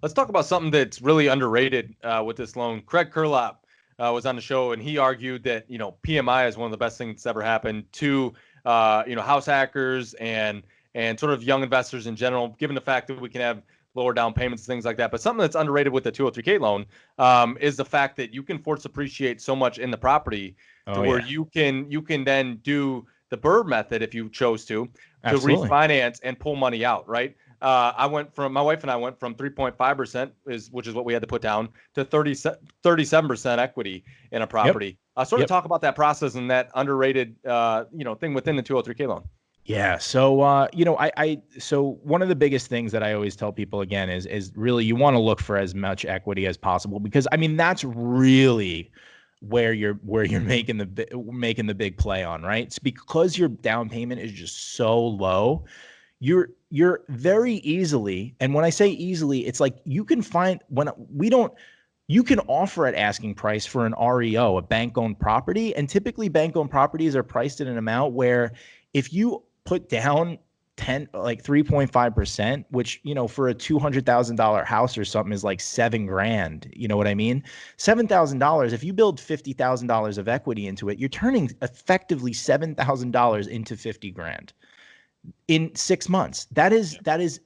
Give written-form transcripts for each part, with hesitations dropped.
let's talk about something that's really underrated with this loan. Craig Kurlop was on the show, and he argued that PMI is one of the best things that's ever happened to house hackers and sort of young investors in general, given the fact that we can have lower down payments, things like that. But something that's underrated with the 203K loan is the fact that you can force appreciate so much in the property to Oh where yeah, you can then do the Bird method if you chose to absolutely. refinance and pull money out, right? My wife and I went from 3.5%, which is what we had to put down, to 37% equity in a Yep. property. Sort of Yep. talk about that process and that underrated, thing within the 203K loan. Yeah. So, so one of the biggest things that I always tell people again is really you want to look for as much equity as possible, because I mean, that's really where you're making the big play on, right? It's because your down payment is just so low. You're very easily, and when I say easily, it's like you can find when we don't, you can offer at asking price for an REO, a bank owned property. And typically bank owned properties are priced at an amount where if you put down 3.5%, which, for a $200,000 house or something is like 7 grand. You know what I mean? $7,000. If you build $50,000 of equity into it, you're turning effectively $7,000 into 50 grand in 6 months. That is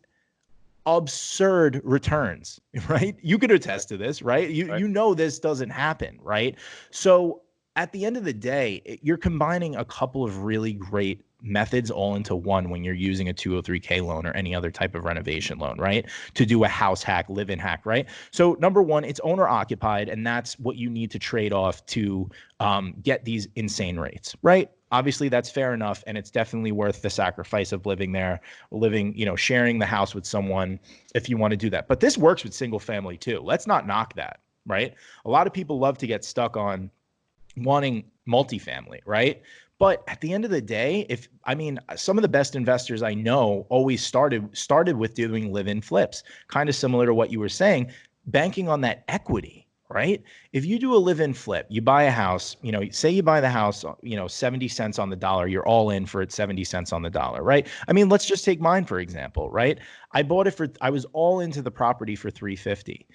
absurd returns, right? You could Right. attest to this, right? You Right. you know this doesn't happen, right? So at the end of the day, you're combining a couple of really great methods all into one when you're using a 203K loan or any other type of renovation loan, right? To do a house hack, live-in hack, right? So number one, it's owner occupied, and that's what you need to trade off to get these insane rates, right? Obviously, that's fair enough, and it's definitely worth the sacrifice of living there, sharing the house with someone if you want to do that. But this works with single family too. Let's not knock that, right? A lot of people love to get stuck on wanting multifamily, right? But at the end of the day, some of the best investors I know always started with doing live-in flips, kind of similar to what you were saying, banking on that equity, right? If you do a live-in flip, you buy a house, say you buy the house, 70 cents on the dollar, you're all in for it 70 cents on the dollar, right? I mean, let's just take mine for example, right? I was all into the property for 350.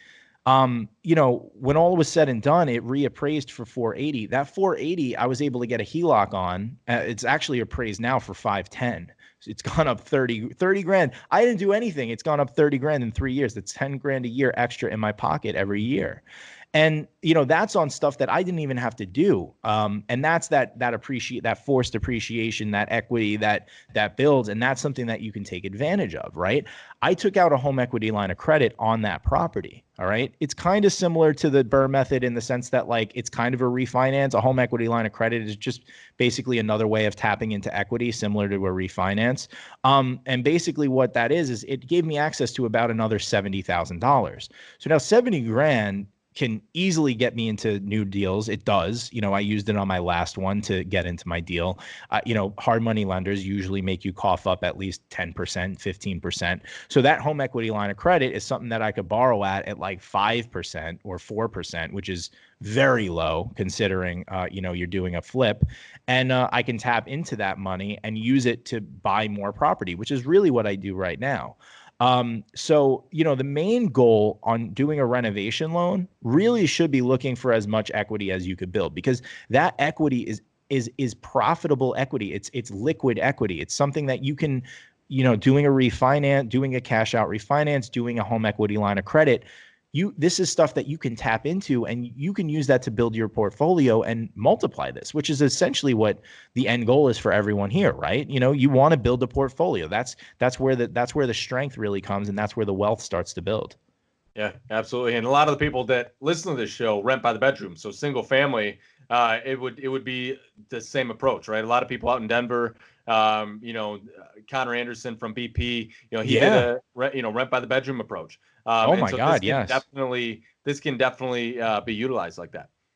When all was said and done, it reappraised for 480. That 480, I was able to get a HELOC on. It's actually appraised now for 510. So it's gone up 30 grand. I didn't do anything. It's gone up 30 grand in 3 years. That's 10 grand a year extra in my pocket every year. And that's on stuff that I didn't even have to do. And that's that forced appreciation, that equity that builds, and that's something that you can take advantage of, right? I took out a home equity line of credit on that property. All right. It's kind of similar to the Burr method in the sense that it's kind of a refinance. A home equity line of credit is just basically another way of tapping into equity, similar to a refinance. And basically what that is it gave me access to about another $70,000. So now 70 grand can easily get me into new deals. It does. I used it on my last one to get into my deal. Hard money lenders usually make you cough up at least 10%, 15%. So that home equity line of credit is something that I could borrow at like 5% or 4%, which is very low considering, you're doing a flip. And I can tap into that money and use it to buy more property, which is really what I do right now. So, the main goal on doing a renovation loan really should be looking for as much equity as you could build, because that equity is profitable equity. It's liquid equity. It's something that you can, doing a refinance, doing a cash out refinance, doing a home equity line of credit. This is stuff that you can tap into, and you can use that to build your portfolio and multiply this, which is essentially what the end goal is for everyone here, right? You want to build a portfolio. That's where the strength really comes, and that's where the wealth starts to build. Yeah, absolutely. And a lot of the people that listen to this show rent by the bedroom. So single family, it would be the same approach, right? A lot of people out in Denver, Connor Anderson from BP, he did Yeah. a rent by the bedroom approach. Oh And my so this God. can Yes. definitely be utilized like that.